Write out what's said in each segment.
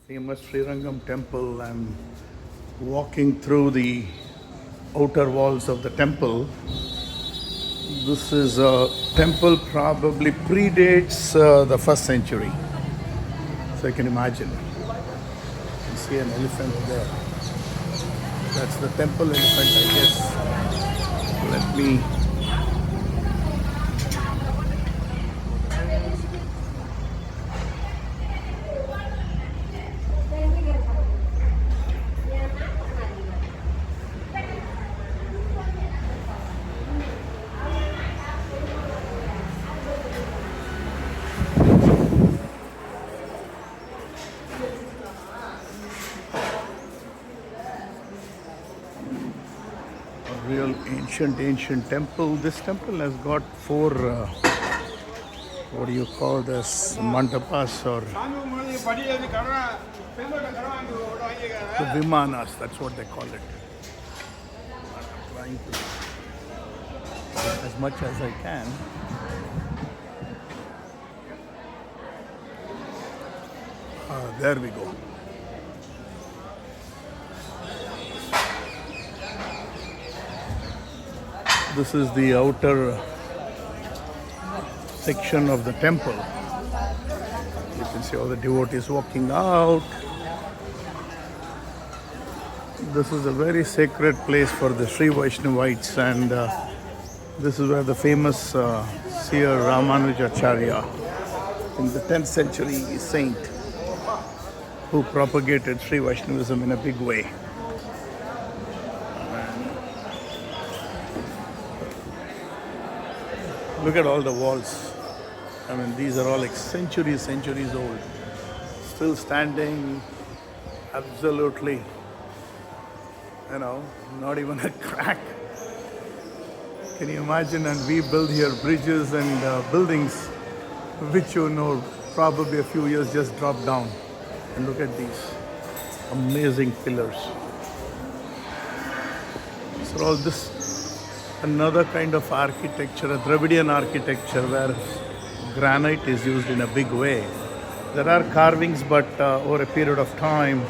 famous Srirangam Temple. I'm walking through the outer walls of the temple. This is a temple probably predates the first century. So you can imagine. You can see an elephant there. That's the temple elephant, I guess. Let me. Real ancient temple. This temple has got four, what do you call this, mandapas or the vimanas, that's what they call it. I'm trying to, as much as I can. There we go. This is the outer section of the temple. You can see all the devotees walking out. This is a very sacred place for the Sri Vaishnavites, and this is where the famous seer Ramanujacharya, in the 10th century saint, who propagated Sri Vaishnavism in a big way. Look at all the walls. I mean, these are all like centuries old. Still standing, absolutely, not even a crack. Can you imagine? And we build here bridges and buildings which probably a few years just dropped down. And look at these amazing pillars. So all this, another kind of architecture, a Dravidian architecture where granite is used in a big way. There are carvings, but over a period of time,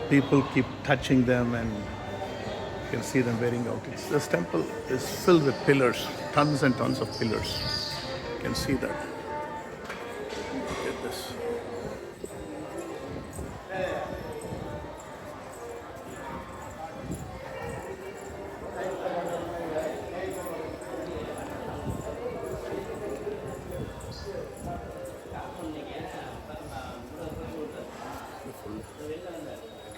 people keep touching them and you can see them wearing out. This temple is filled with pillars, tons and tons of pillars. You can see that. Look at this.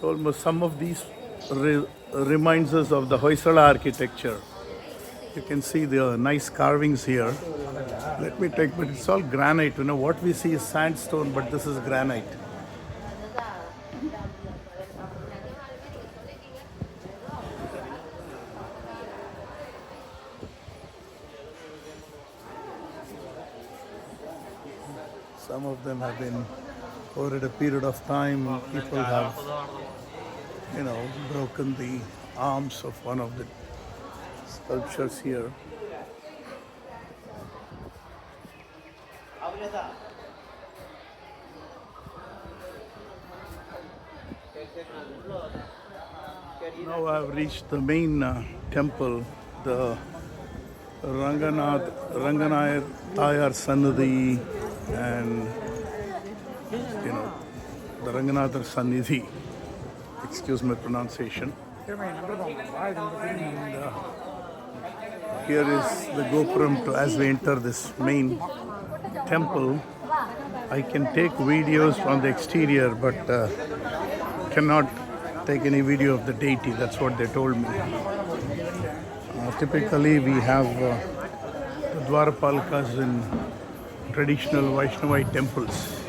Almost some of these reminds us of the Hoysala architecture. You can see the nice carvings here. Let me take, but it's all granite. What we see is sandstone, but this is granite. Some of them have been, over a period of time, people have broken the arms of one of the sculptures here. Now I have reached the main temple, the Ranganathaswamy Sannidhi, and the Ranganathaswamy, excuse my pronunciation. And here is the gopuram as we enter this main temple. I can take videos from the exterior, but cannot take any video of the deity. That's what they told me. Typically we have the Dwarapalakas in traditional Vaishnavite temples.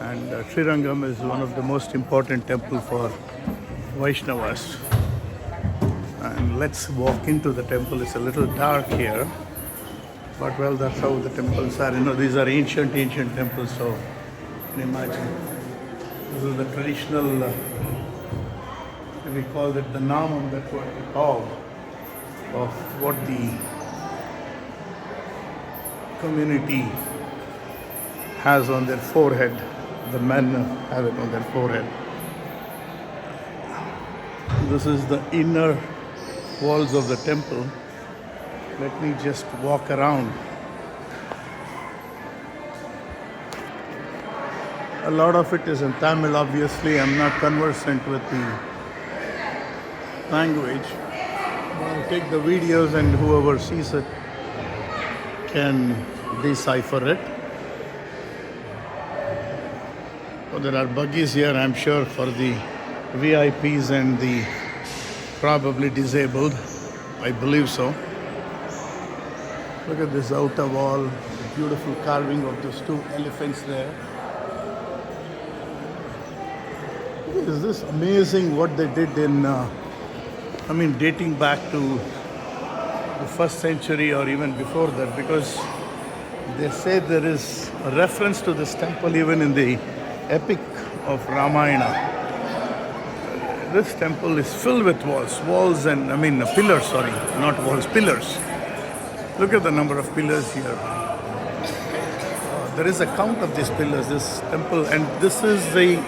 And Srirangam is one of the most important temples for Vaishnavas. And let's walk into the temple. It's a little dark here, but well, that's how the temples are. These are ancient temples, so you can imagine. This is the traditional, we call it the namam, that's what we call, of what the community has on their forehead. The men have it on their forehead. This is the inner walls of the temple. Let me just walk around. A lot of it is in Tamil, obviously. I'm not conversant with the language. I'll take the videos and whoever sees it can decipher it. So there are buggies here, I'm sure, for the VIPs and the probably disabled. I believe so. Look at this outer wall, the beautiful carving of those two elephants there. Is this amazing what they did in, dating back to the 1st century or even before that, because they say there is a reference to this temple even in the epic of Ramayana. This temple is filled with pillars, not walls, pillars. Look at the number of pillars here. There is a count of these pillars, this temple, and this is the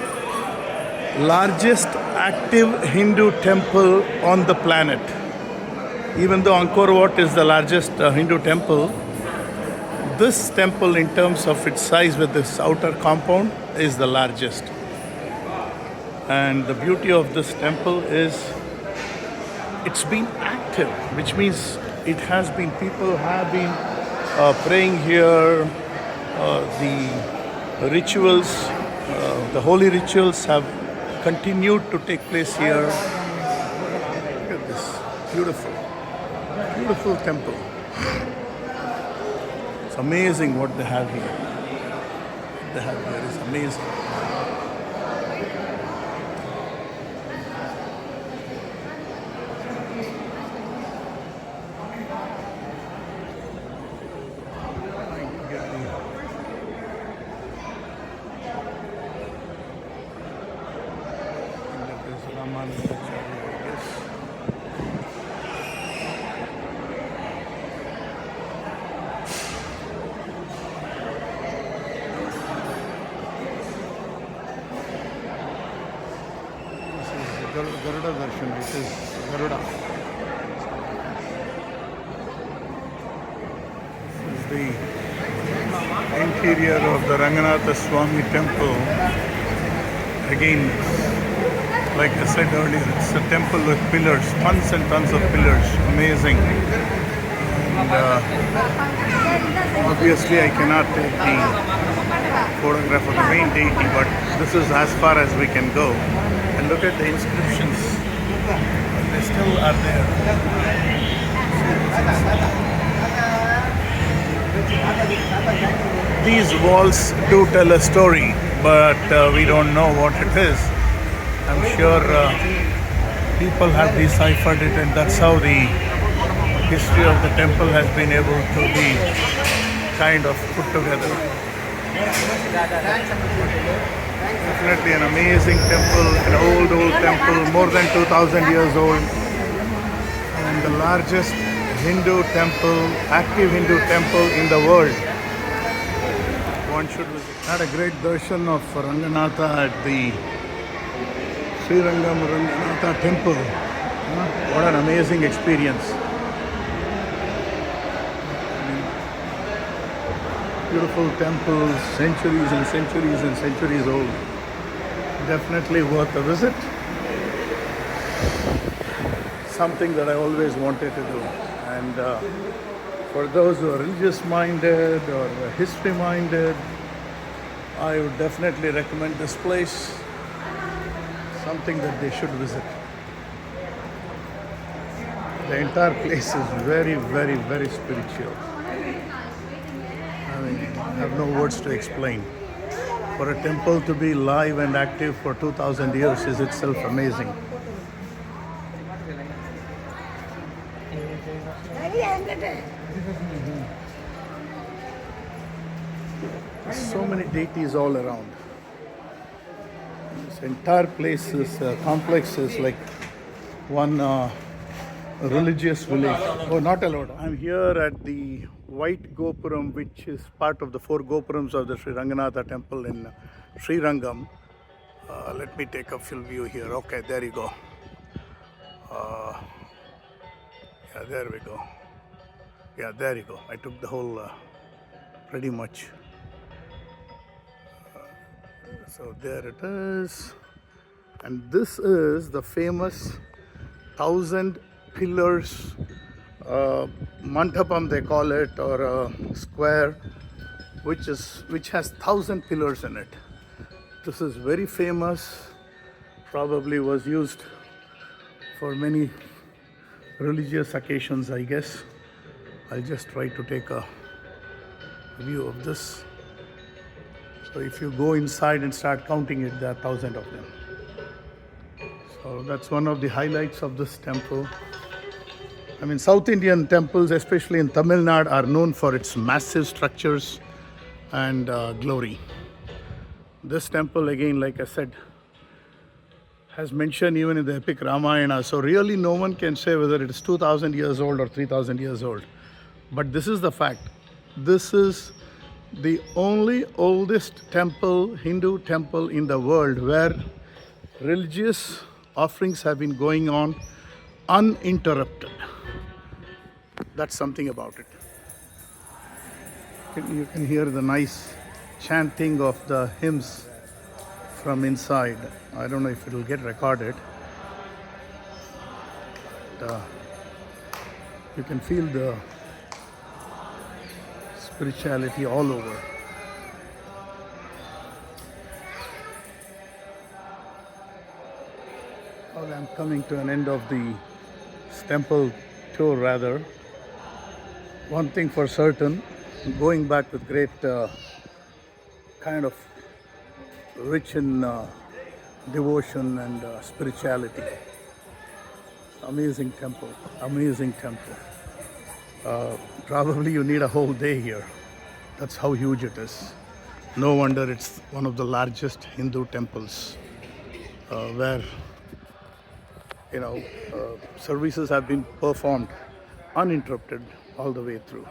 largest active Hindu temple on the planet. Even though Angkor Wat is the largest Hindu temple, this temple in terms of its size with this outer compound is the largest. And the beauty of this temple is it's been active, which means it has been, people have been praying here, the rituals, the holy rituals have continued to take place here. Look at this beautiful, beautiful temple. It's amazing what they have here. What they have here is amazing. Garuda version, which is Garuda. This is the interior of the Ranganathaswamy Temple. Again, like I said earlier, it's a temple with pillars, tons and tons of pillars. Amazing. And obviously I cannot take the photograph of the main deity, but this is as far as we can go. And look at the inscriptions. They still are there. These walls do tell a story, but we don't know what it is. I'm sure people have deciphered it, and that's how the history of the temple has been able to be kind of put together. Definitely an amazing temple, an old temple, more than 2,000 years old, and the largest Hindu temple, active Hindu temple in the world. One should visit. Had a great darshan of Ranganatha at the Srirangam Ranganatha Temple. What an amazing experience. Beautiful temples, centuries and centuries and centuries old. Definitely worth a visit. Something that I always wanted to do. And for those who are religious minded or history minded, I would definitely recommend this place. Something that they should visit. The entire place is very, very, very spiritual. I have no words to explain. For a temple to be live and active for 2,000 years is itself amazing. So many deities all around. This entire place is complex is like one religious village. Oh, not allowed. I'm here at the White Gopuram, which is part of the 4 Gopurams of the Sri Ranganatha Temple in Srirangam. Let me take a full view here. Okay, there you go. Yeah, there we go. Yeah, there you go. I took the whole pretty much. So there it is. And this is the famous 1,000 pillars mandapam they call it, or a square which has 1,000 pillars in it. This is very famous, probably was used for many religious occasions, I guess. I'll just try to take a view of this. So if you go inside and start counting it, there are 1,000 of them. So that's one of the highlights of this temple. I mean, South Indian temples, especially in Tamil Nadu, are known for its massive structures and glory. This temple, again, like I said, has mentioned even in the epic Ramayana. So really no one can say whether it is 2,000 years old or 3,000 years old. But this is the fact. This is the only oldest temple, Hindu temple in the world, where religious offerings have been going on uninterrupted. That's something about it. You can hear the nice chanting of the hymns from inside. I don't know if it will get recorded. But, you can feel the spirituality all over. Well, I'm coming to an end of the temple tour, rather. One thing for certain, going back with great kind of rich in devotion and spirituality. Amazing temple, amazing temple. Probably you need a whole day here. That's how huge it is. No wonder it's one of the largest Hindu temples where services have been performed uninterrupted all the way through.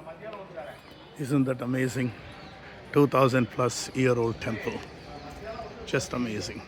Isn't that amazing? 2,000 plus year old temple. Just amazing.